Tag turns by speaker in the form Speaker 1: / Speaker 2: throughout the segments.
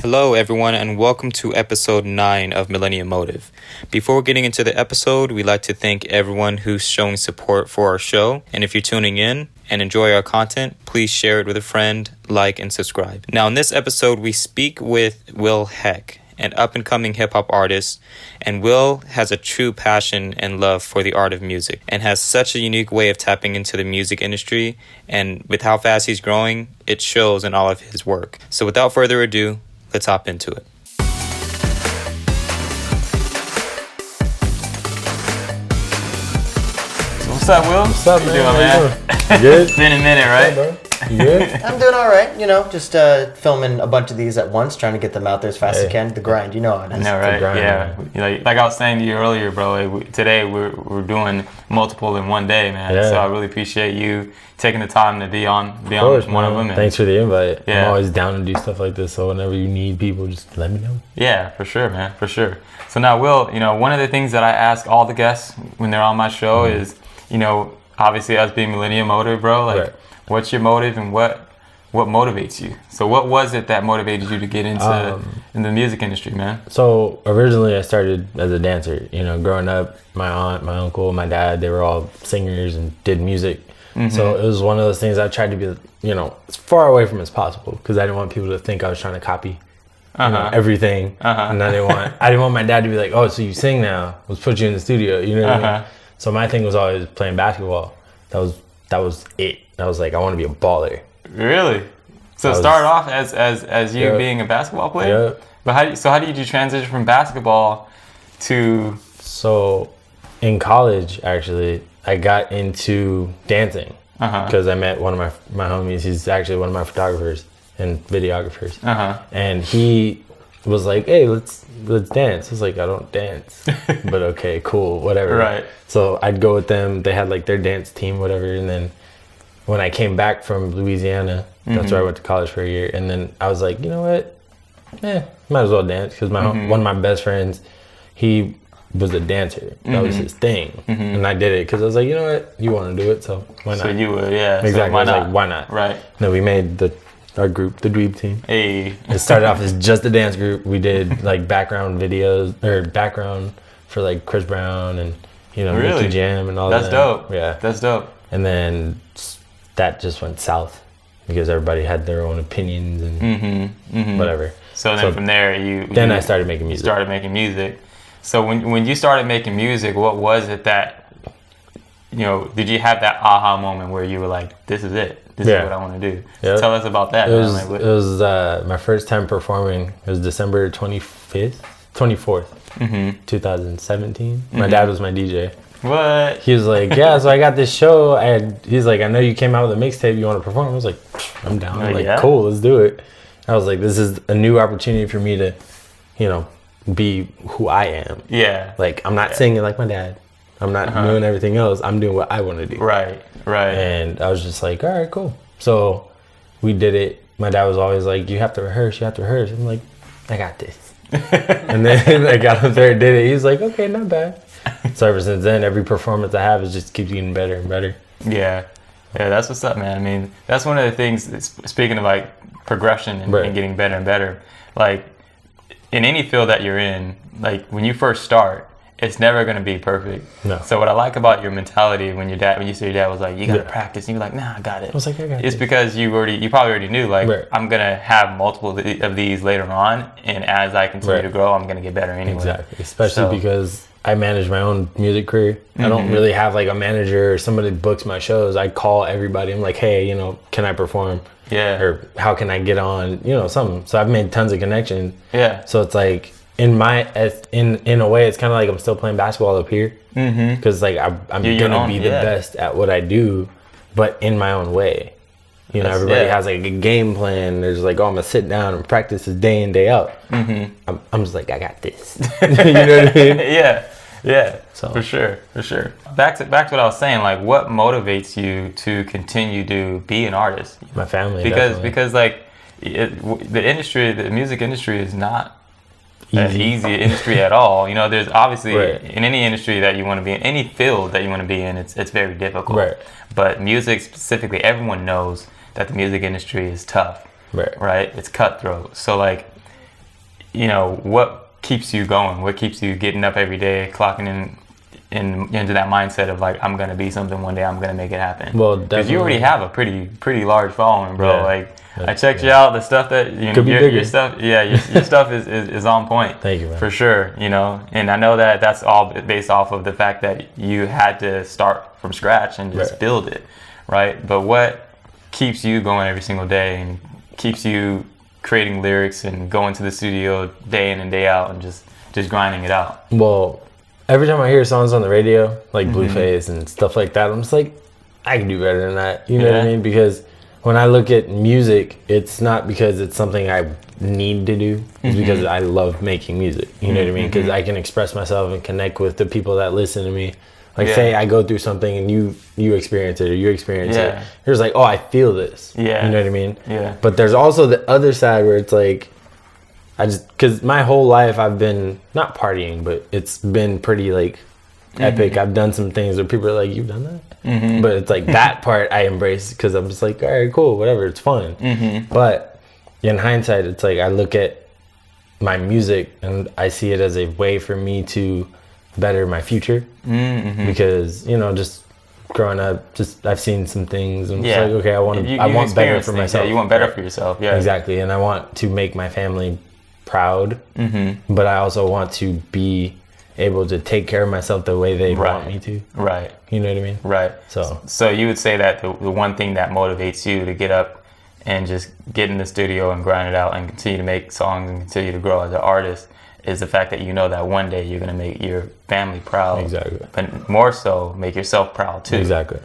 Speaker 1: Hello, everyone, and welcome to episode 9 of Millenial Motive. Before getting into the episode, we'd like to thank everyone who's showing support for our show. And if you're tuning in and enjoy our content, please share it with a friend, like, and subscribe. Now, in this episode, we speak with Will Heck, an up-and-coming hip-hop artist, and Will has a true passion and love for the art of music and has such a unique way of tapping into the music industry, and with how fast he's growing, it shows in all of his work. So without further ado, let's hop into it. What's up, Will?
Speaker 2: What's up, man?
Speaker 1: How you doing, man?
Speaker 2: Good?
Speaker 1: It's been a minute, right?
Speaker 2: You good?
Speaker 3: I'm doing all right, just filming a bunch of these at once, trying to get them out there as fast as I can. The grind, you know how it is.
Speaker 1: I know, right?
Speaker 2: Grind,
Speaker 1: yeah. Like I was saying to you earlier, bro, today we're doing multiple in one day, man.
Speaker 2: Yeah.
Speaker 1: So I really appreciate you taking the time to be on
Speaker 2: Of
Speaker 1: one of them. And
Speaker 2: thanks for the invite.
Speaker 1: Yeah.
Speaker 2: I'm always down to do stuff like this, so whenever you need people, just let me know.
Speaker 1: Yeah, for sure, man, for sure. So now, Will, one of the things that I ask all the guests when they're on my show is, obviously us being Millennial Motive, bro, like, what's your motive and what motivates you? So what was it that motivated you to get into in the music industry, man?
Speaker 2: So originally I started as a dancer. Growing up, my aunt, my uncle, my dad, they were all singers and did music. Mm-hmm. So it was one of those things I tried to be, as far away from as possible, because I didn't want people to think I was trying to copy everything. And I didn't want my dad to be like, oh, so you sing now? Let's put you in the studio. You know what I mean? So my thing was always playing basketball. That was it. I was like, I want to be a baller.
Speaker 1: Really? So it started off as you being a basketball player?
Speaker 2: Yeah.
Speaker 1: But how did you transition from basketball to...
Speaker 2: So in college, actually, I got into dancing because I met one of my homies. He's actually one of my photographers and videographers. And he was like, hey, let's dance. I was like, I don't dance. But okay, cool, whatever.
Speaker 1: Right.
Speaker 2: So I'd go with them. They had like their dance team, whatever. And then when I came back from Louisiana, that's where I went to college for a year. And then I was like, you know what? Might as well dance. Because one of my best friends, he was a dancer. That was his thing. And I did it because I was like, you know what? You want to do it, so why not?
Speaker 1: So you would, yeah.
Speaker 2: Exactly.
Speaker 1: So why
Speaker 2: I was
Speaker 1: not?
Speaker 2: like, why not?
Speaker 1: Right.
Speaker 2: And then we made our group, the Dweeb team.
Speaker 1: Hey.
Speaker 2: It started off as just a dance group. We did like background videos or background for like Chris Brown and
Speaker 1: Really?
Speaker 2: Nicky Jam and all that.
Speaker 1: That's dope.
Speaker 2: Yeah.
Speaker 1: That's dope.
Speaker 2: And then that just went south because everybody had their own opinions and whatever.
Speaker 1: So then from there
Speaker 2: I started making music.
Speaker 1: So when you started making music, what was it that did you have that aha moment where you were like, this is it? This is what I want to do. So tell us about that.
Speaker 2: It was my first time performing. It was December 24th, 2017. My dad was my DJ.
Speaker 1: What?
Speaker 2: He was like, yeah, so I got this show. He's like, I know you came out with a mixtape. You want to perform? I was like, I'm down. I'm like, cool, let's do it. I was like, this is a new opportunity for me to, be who I am.
Speaker 1: Yeah.
Speaker 2: Like, I'm not singing like my dad. I'm not doing everything else. I'm doing what I want to do.
Speaker 1: Right.
Speaker 2: And I was just like, all right, cool. So we did it. My dad was always like, you have to rehearse. I'm like, I got this. And then I got up there and did it. He's like, okay, not bad. So ever since then, every performance I have is just keeps getting better and better.
Speaker 1: Yeah, that's what's up, man. I mean, that's one of the things, speaking of like progression and getting better and better, like in any field that you're in, like when you first start, it's never going to be perfect.
Speaker 2: No.
Speaker 1: So what I like about your mentality when you said your dad was like, you got to practice, and you're like, nah, I got it.
Speaker 2: I was like, I got it.
Speaker 1: It's because you probably already knew, like, I'm going to have multiple of these later on, and as I continue to grow, I'm going to get better anyway.
Speaker 2: Exactly, especially because I manage my own music career. I don't really have like a manager or somebody that books my shows. I call everybody. I'm like, hey, can I perform?
Speaker 1: Yeah.
Speaker 2: Or how can I get on? Something. So I've made tons of connections.
Speaker 1: Yeah.
Speaker 2: So it's like in a way, it's kind of like I'm still playing basketball up here because like I'm gonna be the best at what I do, but in my own way. Everybody has like a game plan. There's like, oh, I'm gonna sit down and practice this day in, day out. I'm just like, I got this. You know what I mean?
Speaker 1: Yeah. So for sure. Back to what I was saying. Like, what motivates you to continue to be an artist?
Speaker 2: My family.
Speaker 1: Because like the music industry is not an easy industry at all. There's obviously in any industry that you want to be in, any field that you want to be in, it's very difficult.
Speaker 2: Right.
Speaker 1: But music specifically, everyone knows that the music industry is tough.
Speaker 2: Right.
Speaker 1: It's cutthroat. So like, what keeps you going? What keeps you getting up every day, clocking in into that mindset of like, I'm gonna be something one day, I'm gonna make it happen?
Speaker 2: Well,
Speaker 1: because you already have a pretty large following, bro.
Speaker 2: Yeah.
Speaker 1: Like, I checked you out. The stuff that your stuff, your stuff is on point.
Speaker 2: Thank you, man.
Speaker 1: For sure. And I know that that's all based off of the fact that you had to start from scratch and just build it, right? But what keeps you going every single day and keeps you creating lyrics and going to the studio day in and day out and just grinding it out?
Speaker 2: Well, every time I hear songs on the radio, like Blueface and stuff like that, I'm just like, I can do better than that. You know what I mean? Because when I look at music, it's not because it's something I need to do. It's because I love making music. You know what I mean? Because I can express myself and connect with the people that listen to me. Like, say I go through something and you experience it or you experience it. You're just like, oh, I feel this. Yeah. You know what I mean? Yeah. But there's also the other side where it's like, because my whole life I've been, not partying, but it's been pretty like epic. I've done some things where people are like, you've done that? But it's like that part I embrace because I'm just like, all right, cool, whatever, it's fun. But in hindsight, it's like I look at my music and I see it as a way for me to better my future. Because, just growing up, I've seen some things and it's like, okay, I want better for myself.
Speaker 1: Yeah, you want better for yourself. Yeah,
Speaker 2: exactly. And I want to make my family proud, but I also want to be able to take care of myself the way they want me to. Right. You know what I mean?
Speaker 1: Right. So you would say that the one thing that motivates you to get up and just get in the studio and grind it out and continue to make songs and continue to grow as an artist is the fact that you know that one day you're going to make your family proud.
Speaker 2: Exactly.
Speaker 1: But more so, make yourself proud too.
Speaker 2: Exactly.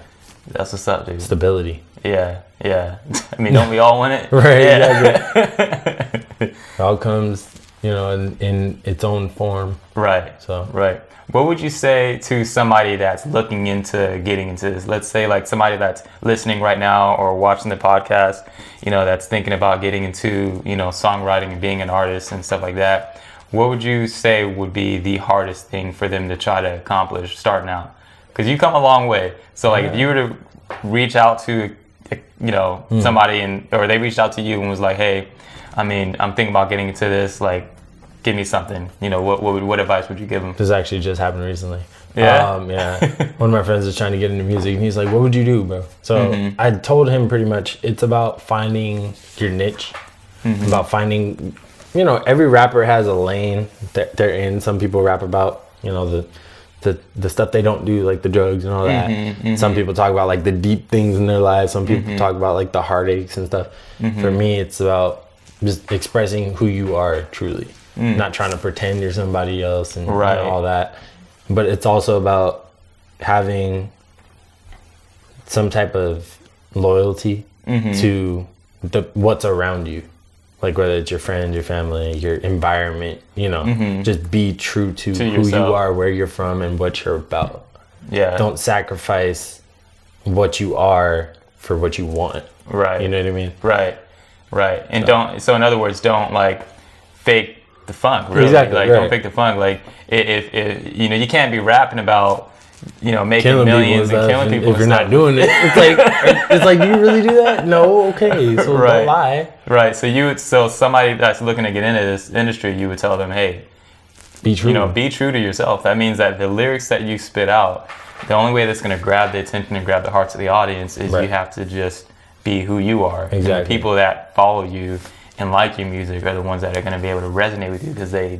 Speaker 1: That's what's up, dude.
Speaker 2: Stability.
Speaker 1: Yeah. I mean, don't we all want it?
Speaker 2: Right. Exactly. It all comes, in its own form.
Speaker 1: Right. Right. What would you say to somebody that's looking into getting into this? Let's say like somebody that's listening right now or watching the podcast, that's thinking about getting into, songwriting and being an artist and stuff like that. What would you say would be the hardest thing for them to try to accomplish starting out? Because you come a long way. So like if you were to reach out to, somebody or they reached out to you and was like, hey, I'm thinking about getting into this, like, give me something. What advice would you give them?
Speaker 2: This actually just happened recently.
Speaker 1: Yeah?
Speaker 2: One of my friends is trying to get into music and he's like, what would you do, bro? So I told him pretty much it's about finding your niche, about finding, every rapper has a lane that they're in. Some people rap about, the stuff they don't do, like the drugs and all that. Some people talk about like the deep things in their lives. Some people talk about like the heartaches and stuff. For me, it's about just expressing who you are truly, not trying to pretend you're somebody else and all that. But it's also about having some type of loyalty to what's around you. Like whether it's your friends, your family, your environment, just be true to who yourself. You are, where you're from, and what you're about. Yeah. Don't sacrifice what you are for what you want.
Speaker 1: Right.
Speaker 2: You know what I mean?
Speaker 1: Right. And so in other words, don't like fake the funk, really.
Speaker 2: Exactly.
Speaker 1: Like don't fake the funk. Like if you can't be rapping about making killing millions and killing people
Speaker 2: if you're not doing it. It's like, do you really do that? No, okay, so don't lie.
Speaker 1: Right. So somebody that's looking to get into this industry, you would tell them, hey,
Speaker 2: be true.
Speaker 1: Be true to yourself. That means that the lyrics that you spit out, the only way that's going to grab the attention and grab the hearts of the audience is you have to just be who you are.
Speaker 2: Exactly.
Speaker 1: And the people that follow you and like your music are the ones that are going to be able to resonate with you because they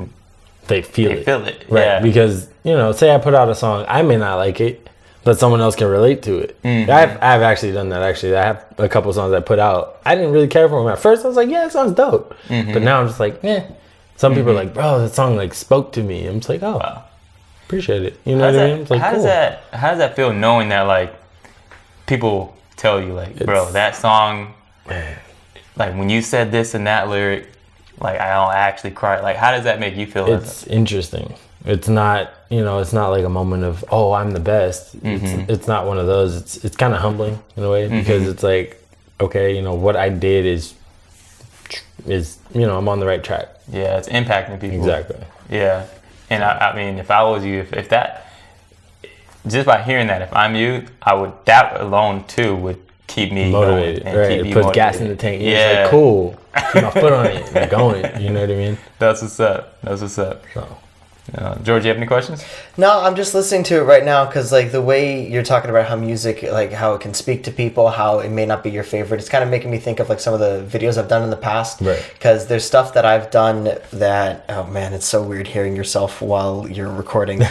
Speaker 1: feel it.
Speaker 2: Right.
Speaker 1: Yeah.
Speaker 2: Because, say I put out a song, I may not like it, but someone else can relate to it. I've actually done that, actually. I have a couple songs I put out. I didn't really care for them at first. I was like, yeah, that sounds dope. But now I'm just like, Some people are like, bro, that song like spoke to me. I'm just like, oh, wow. Appreciate it. You know what I mean? It's like,
Speaker 1: how does that feel knowing that like people tell you like, bro, that song, like when you said this and that lyric, like I don't actually cry. Like, how does that make you feel?
Speaker 2: It's interesting. It's not, it's not like a moment of, oh, I'm the best. It's not one of those. It's kind of humbling in a way because it's like, okay, what I did is, I'm on the right track.
Speaker 1: Yeah, it's impacting people.
Speaker 2: Exactly.
Speaker 1: Yeah. And I mean, if I was you, if that, just by hearing that, if I'm you, that alone too would keep me
Speaker 2: motivated,
Speaker 1: going and
Speaker 2: right?
Speaker 1: keep
Speaker 2: It
Speaker 1: me
Speaker 2: puts
Speaker 1: motivated.
Speaker 2: gas in the tank.
Speaker 1: Yeah,
Speaker 2: It's like, cool. Keep my foot on it and going. You know what I mean?
Speaker 1: That's what's up.
Speaker 2: So.
Speaker 1: George, you have any questions?
Speaker 3: No, I'm just listening to it right now because like the way you're talking about how music, like how it can speak to people, how it may not be your favorite. It's kind of making me think of like some of the videos I've done in the past.
Speaker 2: Right.
Speaker 3: Because there's stuff that I've done that, oh man, it's so weird hearing yourself while you're recording.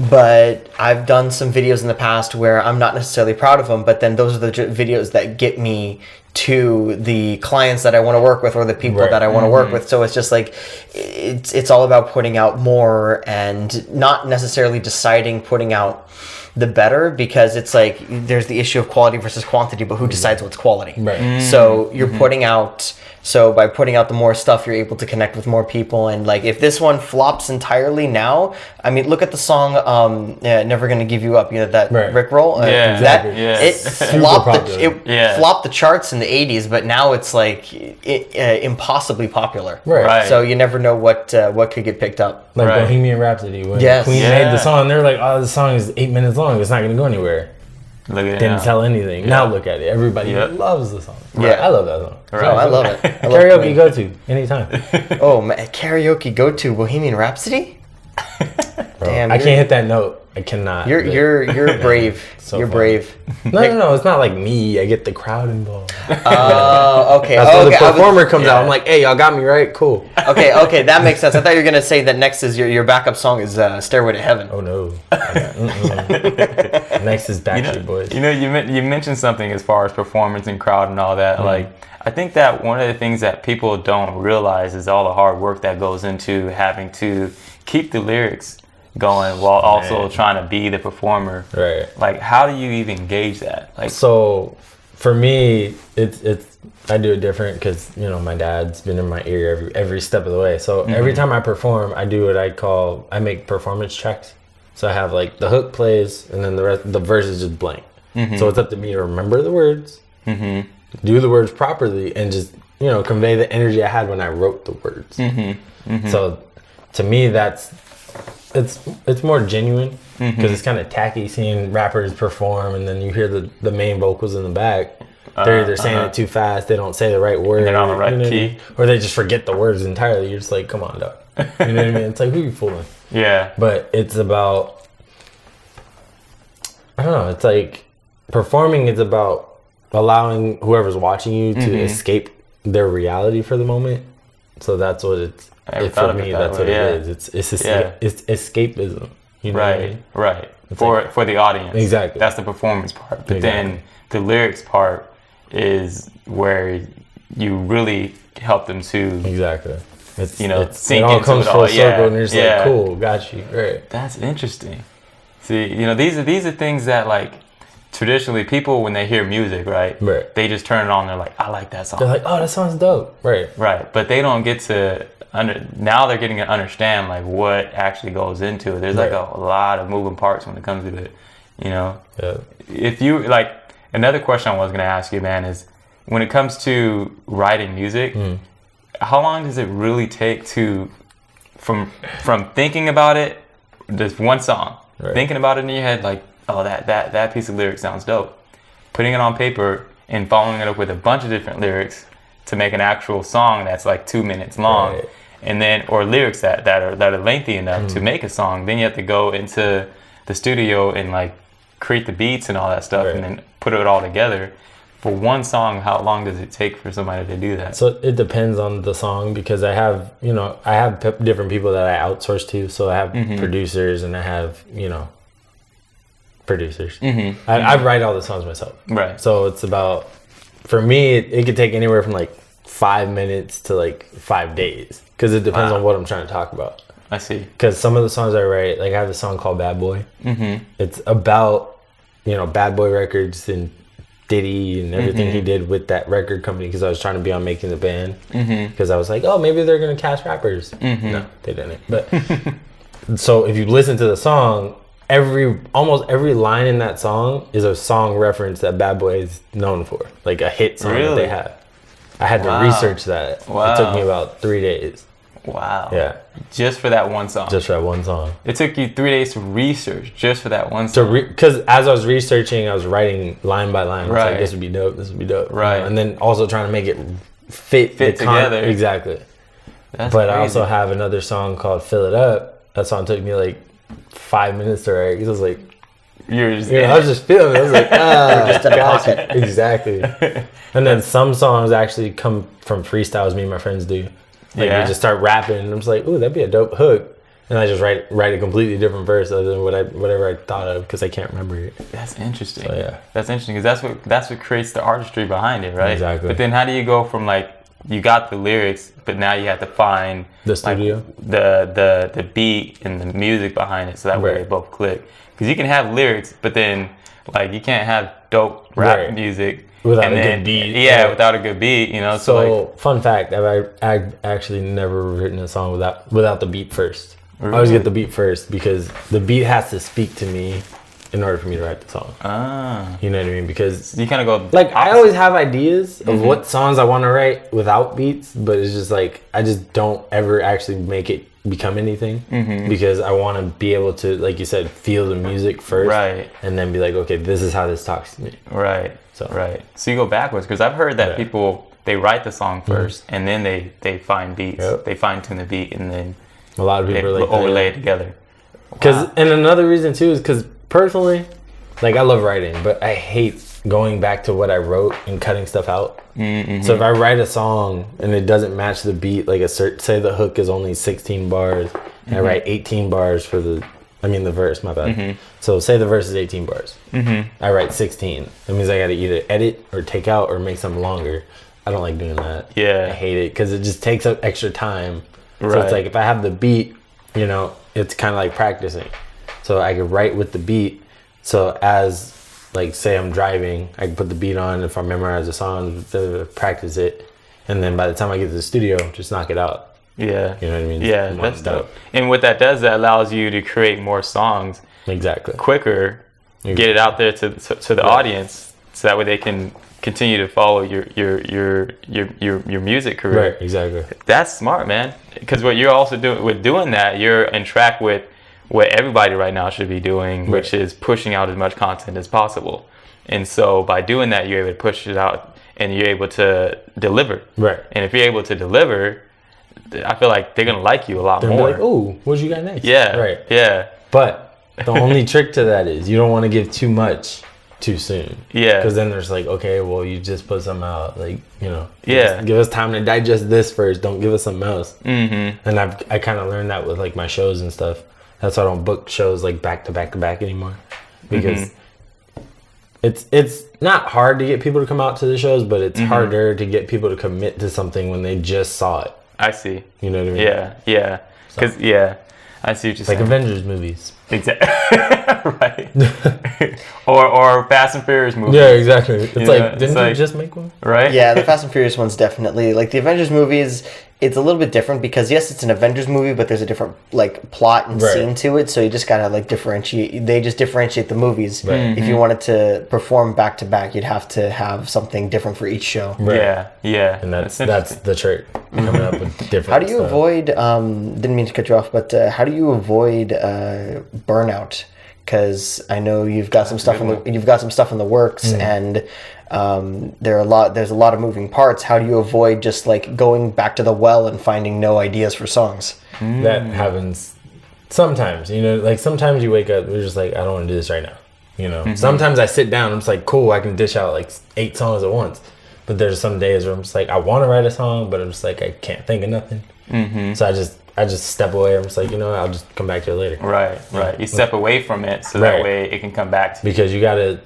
Speaker 3: But I've done some videos in the past where I'm not necessarily proud of them, but then those are the videos that get me to the clients that I want to work with or the people that I want to work with. So it's just like it's all about putting out more and not necessarily deciding putting out the better, because it's like there's the issue of quality versus quantity, but who decides what's quality?
Speaker 2: Right.
Speaker 3: So you're putting out, so by putting out the more stuff, you're able to connect with more people. And like if this one flops entirely now, I mean, look at the song Never Gonna Give You Up, you know, that Rick Roll.
Speaker 2: exactly.
Speaker 3: It flopped the charts in the 80s, but now it's like impossibly popular.
Speaker 2: Right.
Speaker 3: So you never know what could get picked up.
Speaker 2: Like Bohemian Rhapsody, when
Speaker 3: Yes.
Speaker 2: Queen made the song, they're like, "Oh, the song is 8 minutes long. It's not going to go anywhere."
Speaker 1: Look at it
Speaker 2: Didn't
Speaker 1: now.
Speaker 2: tell anything. Now look at it. Everybody loves the song.
Speaker 3: Yeah.
Speaker 2: I love that song.
Speaker 3: Oh, I love it. I love
Speaker 2: Karaoke
Speaker 3: Queen.
Speaker 2: go to anytime.
Speaker 3: Oh, man, karaoke go to Bohemian Rhapsody?
Speaker 2: Bro,
Speaker 3: Damn,
Speaker 2: I can't hit that note. I cannot.
Speaker 3: You're brave.
Speaker 2: So
Speaker 3: You're
Speaker 2: funny.
Speaker 3: brave.
Speaker 2: No. It's not like me. I get the crowd involved.
Speaker 3: Oh, okay.
Speaker 2: That's when the
Speaker 3: okay.
Speaker 2: performer comes out. I'm like, hey, y'all got me right. Cool.
Speaker 3: Okay, that makes sense. I thought you were gonna say that next is your backup song is "Stairway to Heaven."
Speaker 2: Oh no. Next is Backstreet Boys.
Speaker 1: You mentioned something as far as performance and crowd and all that. Like, I think that one of the things that people don't realize is all the hard work that goes into having to keep the lyrics going while also trying to be the performer.
Speaker 2: Right.
Speaker 1: Like, how do you even gauge that? Like,
Speaker 2: So for me, it's I do it different because my dad's been in my ear every step of the way. So every time I perform, I do what I make performance tracks. So I have like the hook plays and then the verse is just blank. So it's up to me to remember the words, do the words properly, and just convey the energy I had when I wrote the words. So to me, it's more genuine because it's kind of tacky seeing rappers perform and then you hear the main vocals in the back. They're either saying it too fast, they don't say the right word,
Speaker 1: they're on the right key,
Speaker 2: or they just forget the words entirely. You're just like, come on, dog. You know what I mean? It's like, who you fooling?
Speaker 1: yeah.
Speaker 2: But it's about, I don't know, it's like performing is about allowing whoever's watching you to escape their reality for the moment. So that's what for me, that's what it is. It's escapism. You know what I mean?
Speaker 1: Right. For the audience.
Speaker 2: Exactly.
Speaker 1: That's the performance part. But then the lyrics part is where you really help them to
Speaker 2: Exactly. It's
Speaker 1: sink
Speaker 2: it all
Speaker 1: into
Speaker 2: comes
Speaker 1: it
Speaker 2: full
Speaker 1: all.
Speaker 2: circle, and you're just like, cool, got you. Right.
Speaker 1: That's interesting. See, these are things that like traditionally people, when they hear music, right, they just turn it on. They're like, I like that song.
Speaker 2: They're like, oh, that sounds dope. Right.
Speaker 1: But they don't get to now they're getting to understand like what actually goes into it. There's like a lot of moving parts when it comes to it.
Speaker 2: Yeah.
Speaker 1: If you like, another question I was going to ask you, man, is when it comes to writing music, how long does it really take to from thinking about it, just one song, thinking about it in your head, like, oh, that piece of lyric sounds dope, putting it on paper and following it up with a bunch of different lyrics to make an actual song that's like 2 minutes long, and then or lyrics that are lengthy enough to make a song. Then you have to go into the studio and like create the beats and all that stuff, and then put it all together. For one song, how long does it take for somebody to do that?
Speaker 2: So it depends on the song because I have different people that I outsource to. So I have producers and I have producers. I write all the songs myself.
Speaker 1: Right.
Speaker 2: So it's about, for me, it could take anywhere from like 5 minutes to like 5 days because it depends on what I'm trying to talk about.
Speaker 1: I see.
Speaker 2: Because some of the songs I write, like I have a song called Bad Boy. It's about Bad Boy Records and Diddy and everything he did with that record company because I was trying to be on Making the Band because I was like, oh, maybe they're gonna cast rappers. No, they didn't. But so if you listen to the song, almost every line in that song is a song reference that Bad Boy is known for, like a hit song that they have. I had to research that. It took me about 3 days.
Speaker 1: Wow.
Speaker 2: Yeah.
Speaker 1: Just for that one song.
Speaker 2: Just for that one song.
Speaker 1: It took you 3 days to research just for that one song.
Speaker 2: Because as I was researching, I was writing line by line.
Speaker 1: Right.
Speaker 2: It's like, this would be dope. This would be dope.
Speaker 1: Right.
Speaker 2: And then also trying to make it fit
Speaker 1: together.
Speaker 2: Exactly.
Speaker 1: That's
Speaker 2: but
Speaker 1: crazy.
Speaker 2: I also have another song called "Fill It Up." That song took me like 5 minutes to write. Because I was like, I was just feeling it. I was like,
Speaker 3: just in a pocket.
Speaker 2: Exactly. And then some songs actually come from freestyles me and my friends do. Like we just start rapping, and I'm just like, ooh, that'd be a dope hook. And I just write a completely different verse other than whatever I thought of because I can't remember it.
Speaker 1: That's interesting.
Speaker 2: So, yeah.
Speaker 1: That's interesting because that's what creates the artistry behind it, right?
Speaker 2: Exactly.
Speaker 1: But then how do you go from like you got the lyrics, but now you have to find
Speaker 2: the studio,
Speaker 1: like, the beat and the music behind it, so that way they both click. Because you can have lyrics, but then like you can't have dope rap music
Speaker 2: without a good beat.
Speaker 1: Yeah, without a good beat, you know.
Speaker 2: So
Speaker 1: like,
Speaker 2: fun fact: I've actually never written a song without the beat first.
Speaker 1: Really?
Speaker 2: I always get the beat first because the beat has to speak to me in order for me to write the song. You know what I mean? Because
Speaker 1: you kind of go
Speaker 2: like I always have ideas of what songs I want to write without beats, but it's just like I just don't ever actually make it become anything because I want to be able to, like you said, feel the music first,
Speaker 1: right,
Speaker 2: and then be like, okay, this is how this talks to me,
Speaker 1: right. So you go backwards because I've heard that people they write the song first and then they find beats, they fine tune the beat, and then
Speaker 2: a lot of people
Speaker 1: they
Speaker 2: are like
Speaker 1: overlay it together.
Speaker 2: Because and another reason too is because personally, like I love writing, but I hate going back to what I wrote and cutting stuff out. So if I write a song and it doesn't match the beat, like say the hook is only 16 bars, and I write 18 bars for the verse, my bad. So say the verse is 18 bars. I write 16. That means I got to either edit or take out or make something longer. I don't like doing that.
Speaker 1: Yeah.
Speaker 2: I hate it because it just takes up extra time. So it's like if I have the beat, you know, it's kind of like practicing. So I could write with the beat. So as like say I'm driving, I can put the beat on. If I memorize the song, practice it, and then by the time I get to the studio, just knock it out.
Speaker 1: Yeah,
Speaker 2: you know what I mean.
Speaker 1: Yeah, that's dope. And what that does, that allows you to create more songs quicker, get it out there to the audience, so that way they can continue to follow your music career.
Speaker 2: Right, exactly.
Speaker 1: That's smart, man. Because what you're also doing that, you're in track with what everybody right now should be doing, which is pushing out as much content as possible. And so by doing that, you're able to push it out and you're able to deliver.
Speaker 2: Right.
Speaker 1: And if you're able to deliver, I feel like they're going to like you a lot more.
Speaker 2: They're like, oh, what you got next?
Speaker 1: Yeah.
Speaker 2: Right.
Speaker 1: Yeah.
Speaker 2: But the only trick to that is you don't want to give too much too soon.
Speaker 1: Yeah.
Speaker 2: Because then there's like, okay, well, you just put something out, like, you know.
Speaker 1: Give
Speaker 2: us time to digest this first. Don't give us something else. And I kind of learned that with like my shows and stuff. That's why I don't book shows like back to back to back anymore, because it's not hard to get people to come out to the shows, but it's harder to get people to commit to something when they just saw it.
Speaker 1: I see.
Speaker 2: You know what I mean?
Speaker 1: Yeah. Because I see what you're saying.
Speaker 2: Like Avengers movies.
Speaker 1: Exactly. Right. or Fast and Furious movies.
Speaker 2: Yeah, exactly. It's like, didn't you just make one?
Speaker 1: Right.
Speaker 3: Yeah, the Fast and Furious one's definitely like the Avengers movies. It's a little bit different because yes, it's an Avengers movie, but there's a different like plot and scene to it. So you just gotta like differentiate. They just differentiate the movies. Right. If you wanted to perform back to back, you'd have to have something different for each show.
Speaker 1: Right. Yeah.
Speaker 2: And that's the trick. Coming up with different.
Speaker 3: How do you avoid? Didn't mean to cut you off, but how do you avoid burnout? Because I know you've got some stuff in the works, and there's a lot of moving parts. How do you avoid just like going back to the well and finding no ideas for songs?
Speaker 2: That happens sometimes. You know, like sometimes you wake up, you're just like, I don't want to do this right now. You know, sometimes I sit down, I'm just like, cool, I can dish out like 8 songs at once. But there's some days where I'm just like, I want to write a song, but I'm just like, I can't think of nothing. So I just step away. I'm just like, you know, I'll just come back to it later.
Speaker 1: Right. You step away from it so that way it can come back to you.
Speaker 2: Because you gotta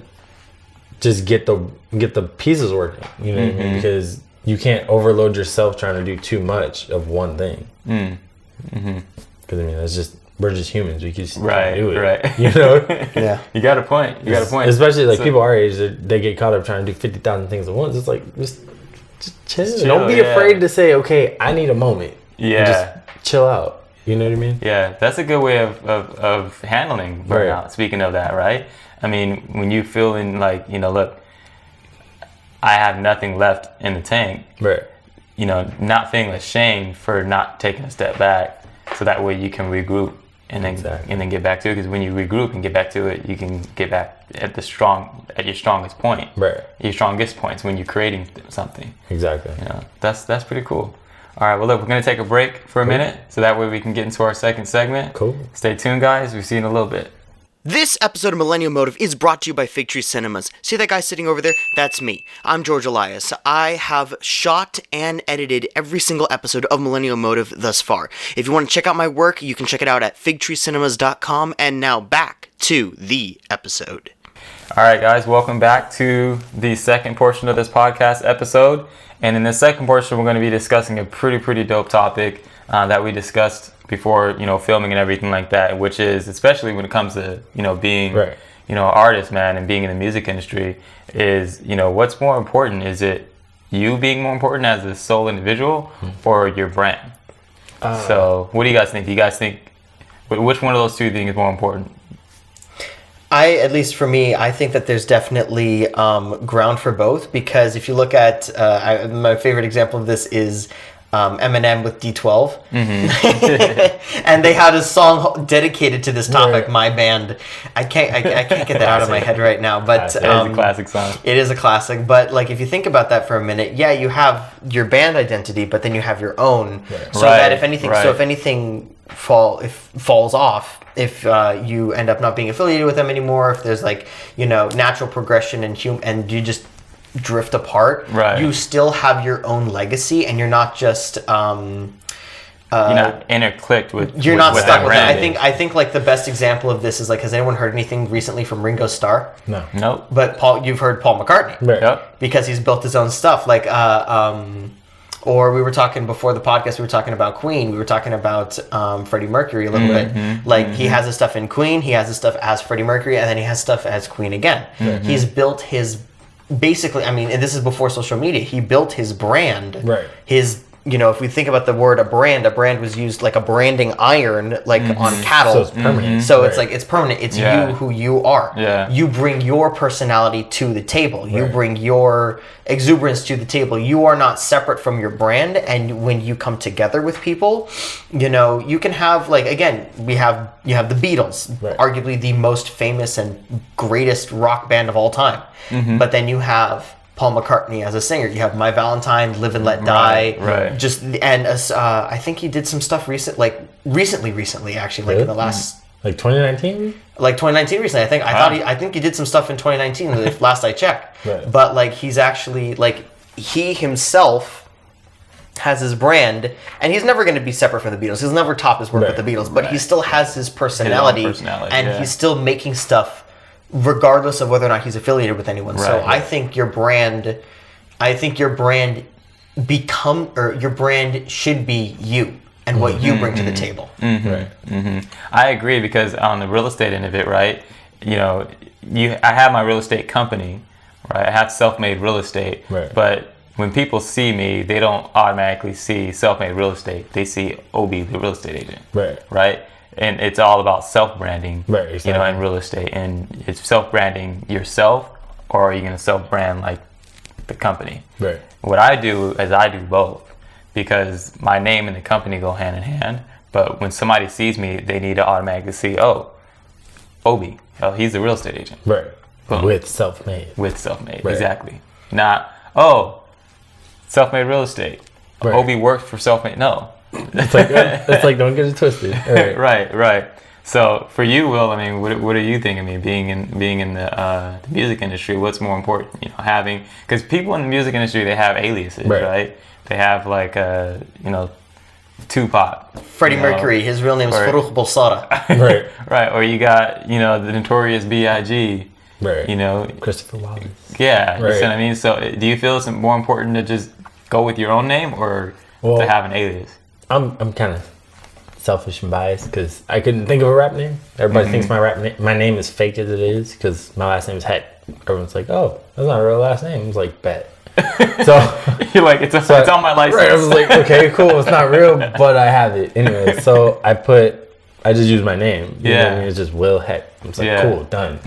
Speaker 2: just get the pieces working. You know what I mean? Because you can't overload yourself trying to do too much of one thing. Because I mean, it's just we're just humans. We can just do it.
Speaker 1: Right.
Speaker 2: You know?
Speaker 3: Yeah.
Speaker 1: You got a point.
Speaker 2: Especially like people our age, they get caught up trying to do 50,000 things at once. It's like just chill. Don't be afraid to say, okay, I need a moment.
Speaker 1: Yeah.
Speaker 2: Just chill out. You know what I mean?
Speaker 1: Yeah, that's a good way of handling burnout. Speaking of that, right? I mean, when you feeling like, you know, look, I have nothing left in the tank.
Speaker 2: Right.
Speaker 1: not feeling ashamed for not taking a step back, so that way you can regroup and then get back to it. Because when you regroup and get back to it, you can get back at your strongest point.
Speaker 2: Right.
Speaker 1: Your strongest points when you're creating something.
Speaker 2: Exactly.
Speaker 1: That's pretty cool. All right, well, look, we're going to take a break for a minute, so that way we can get into our second segment.
Speaker 2: Cool.
Speaker 1: Stay tuned, guys. We'll see you in a little bit.
Speaker 3: This episode of Millennial Motive is brought to you by Fig Tree Cinemas. See that guy sitting over there? That's me. I'm George Elias. I have shot and edited every single episode of Millennial Motive thus far. If you want to check out my work, you can check it out at figtreecinemas.com. And now back to the episode.
Speaker 1: All right, guys, welcome back to the second portion of this podcast episode. And in this second portion, we're going to be discussing a pretty dope topic that we discussed before, filming and everything like that, which is, especially when it comes to, being, an artist, man, and being in the music industry, is, what's more important? Is it you being more important as a sole individual or your brand? So what do you guys think? Do you guys think, which one of those two things is more important?
Speaker 3: At least for me, I think that there's definitely ground for both, because if you look at, my favorite example of this is Eminem with D12. And they had a song dedicated to this topic,
Speaker 2: Right.
Speaker 3: My Band. I can't get that out of my head right now, but
Speaker 1: It is a classic song.
Speaker 3: It is a classic, but like if you think about that for a minute, yeah, you have your band identity, but then you have your own.
Speaker 2: Right.
Speaker 3: So that if anything falls off, if you end up not being affiliated with them anymore, if there's natural progression and you just drift apart,
Speaker 1: right.
Speaker 3: You still have your own legacy, and you're not just
Speaker 1: you're not interclicked with.
Speaker 3: You're not stuck with
Speaker 1: it.
Speaker 3: I think like the best example of this is has anyone heard anything recently from Ringo Starr?
Speaker 2: No.
Speaker 1: Nope.
Speaker 3: But you've heard Paul McCartney,
Speaker 2: Right.
Speaker 1: Yep.
Speaker 3: because he's built his own stuff. Or we were talking before the podcast. We were talking about Queen. We were talking about Freddie Mercury a little bit. He has his stuff in Queen. He has his stuff as Freddie Mercury, and then he has stuff as Queen again. He's built his. Basically, and this is before social media. He built his brand.
Speaker 2: Right.
Speaker 3: His, if we think about the word a brand was used like a branding iron, on cattle.
Speaker 2: So it's permanent.
Speaker 3: So it's it's permanent. It's you who you are.
Speaker 1: Yeah.
Speaker 3: You bring your personality to the table. You bring your exuberance to the table. You are not separate from your brand. And when you come together with people, you can have you have the Beatles, arguably the most famous and greatest rock band of all time. But then you have Paul McCartney as a singer. You have My Valentine, Live and Let Die.
Speaker 1: Right.
Speaker 3: I think he did some stuff recently, actually, in the last
Speaker 2: 2019.
Speaker 3: 2019 recently. I think he did some stuff in 2019. If last I checked.
Speaker 2: Right.
Speaker 3: But he's actually he himself has his brand, and he's never going to be separate from the Beatles. He'll never top his work with the Beatles, but he still has his personality, and he's still making stuff regardless of whether or not he's affiliated with anyone.
Speaker 1: Right.
Speaker 3: So I think your brand should be you and what you bring to the table.
Speaker 2: Right.
Speaker 1: I agree, because on the real estate end of it, right? I have my real estate company, right? I have self-made real estate,
Speaker 2: right.
Speaker 1: But when people see me, they don't automatically see self-made real estate. They see Obi, the real estate agent, right? And it's all about self-branding,
Speaker 2: right, exactly.
Speaker 1: in real estate. And it's self-branding yourself, or are you going to self-brand the company?
Speaker 2: Right.
Speaker 1: What I do is I do both, because my name and the company go hand in hand. But when somebody sees me, they need to automatically see, Obi, he's the real estate agent.
Speaker 2: Right.
Speaker 1: Boom.
Speaker 2: With self-made.
Speaker 1: Right. Exactly. Not, self-made real estate.
Speaker 2: Right.
Speaker 1: Obi works for self-made. No.
Speaker 2: It's don't get it twisted.
Speaker 1: Right. So for you, Will, what do you think? Being in the music industry, what's more important? Because people in the music industry, they have aliases, right? They have Tupac,
Speaker 3: Freddie Mercury. His real name is Farouk Bulsara.
Speaker 2: Right.
Speaker 1: Right. Or you got the notorious B.I.G.
Speaker 2: Right. Christopher Wallace.
Speaker 1: Yeah.
Speaker 2: Right.
Speaker 1: You see what I mean? So do you feel it's more important to just go with your own name, or to have an alias?
Speaker 2: I'm kind of selfish and biased, because I couldn't think of a rap name. Everybody thinks my name is fake as it is, because my last name is Heck. Everyone's like, "Oh, that's not a real last name." I was like, "Bet." So
Speaker 1: you're like, it's on my license.
Speaker 2: Right. I was like, "Okay, cool. It's not real, but I have it anyway." So I just use my name. You know what I mean? It's just Will Heck. I'm like, cool, done.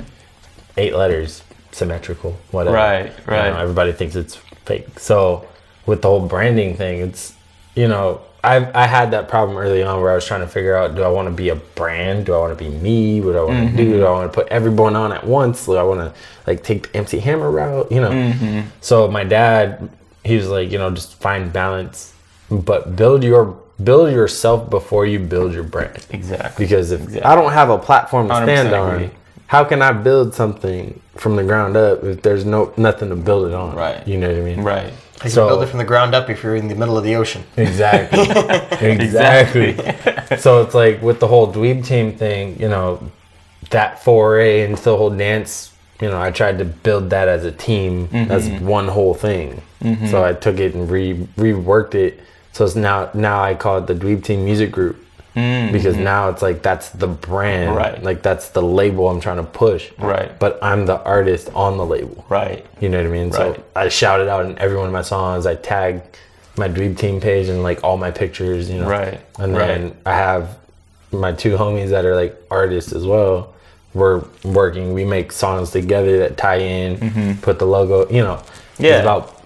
Speaker 2: 8 letters, symmetrical, whatever.
Speaker 1: Right.
Speaker 2: Everybody thinks it's fake. So with the whole branding thing, it's, you know, I had that problem early on where I was trying to figure out, do I want to be a brand? Do I want to be me? What do I want to do? Do I want to put everyone on at once? Do I want to like take the MC Hammer route? You know? So my dad, he was like, you know, just find balance, but build yourself before you build your brand.
Speaker 1: Exactly.
Speaker 2: Because if I don't have a platform to stand
Speaker 1: agree.
Speaker 2: on, how can I build something from the ground up if there's nothing to build it on?
Speaker 1: Right.
Speaker 2: You know what I mean?
Speaker 1: Right.
Speaker 3: You can build it from the ground up if you're in the middle of the ocean.
Speaker 2: Exactly. Exactly. So it's like with the whole dweeb team thing, you know, that foray into the whole dance, you know, I tried to build that as a team, as one whole thing. So I took it and reworked it. So it's now I call it the Dweeb Team Music Group. Because now it's like that's the brand,
Speaker 1: right?
Speaker 2: Like that's the label I'm trying to push,
Speaker 1: right?
Speaker 2: But I'm the artist on the label,
Speaker 1: right?
Speaker 2: You know what I mean?
Speaker 1: Right.
Speaker 2: So I shout it out in every one of my songs. I tag my Dweeb Team page and like all my pictures, you know.
Speaker 1: Right.
Speaker 2: And then I have my two homies that are like artists as well. We're working. We make songs together that tie in. Put the logo. You know.
Speaker 1: Yeah.
Speaker 2: It's about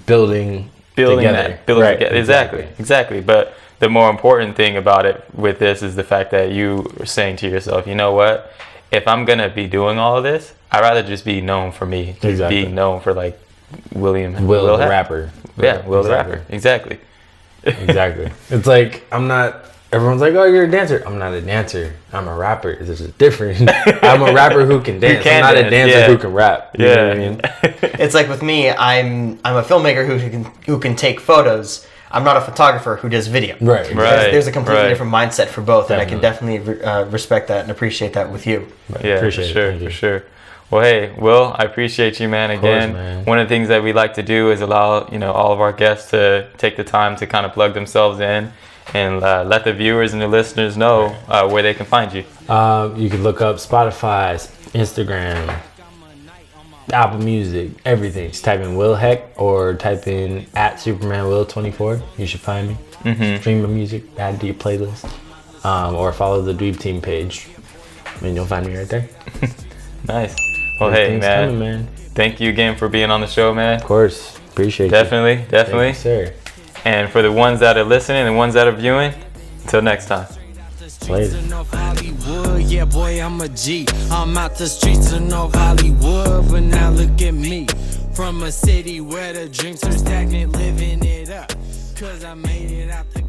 Speaker 2: building together.
Speaker 1: Building together. Exactly. But the more important thing about it with this is the fact that you are saying to yourself, you know what? If I'm going to be doing all of this, I'd rather just be known for me.
Speaker 2: Exactly.
Speaker 1: Be known for like Will
Speaker 2: the rapper.
Speaker 1: Yeah, Will the rapper. Exactly.
Speaker 2: Exactly. It's like, everyone's like, oh, you're a dancer. I'm not a dancer. I'm a rapper. There's a difference. I'm a rapper who can dance. I'm not a dancer who can rap. You know what I mean?
Speaker 3: It's like with me, I'm a filmmaker who can take photos. I'm not a photographer who does video.
Speaker 2: Right.
Speaker 3: There's a completely different mindset for both,
Speaker 2: Definitely.
Speaker 3: and I can definitely respect that and appreciate that with you.
Speaker 2: Right.
Speaker 1: Yeah,
Speaker 2: Appreciate
Speaker 1: for sure. Well, hey, Will, I appreciate you, man. Again,
Speaker 2: man.
Speaker 1: One of the things that we like to do is allow, you know, all of our guests to take the time to kind of plug themselves in and let the viewers and the listeners know where they can find you.
Speaker 2: You can look up Spotify, Instagram, Apple Music, everything. Just type in Will Heck or type in @SupermanWill24. You should find me. Stream my music, add to your playlist, or follow the Dweeb Team page, and you'll find me right there.
Speaker 1: Nice. Well, hey, man.
Speaker 2: Coming, man.
Speaker 1: Thank you again for being on the show, man.
Speaker 2: Of course, appreciate
Speaker 1: Definitely.
Speaker 2: Thank you, sir.
Speaker 1: And for the ones that are listening and ones that are viewing, until next time.
Speaker 2: Later.
Speaker 4: Yeah, boy, I'm a G. I'm out the streets of North Hollywood, but now look at me. From a city where the drinks are stagnant, living it up. 'Cause I made it out the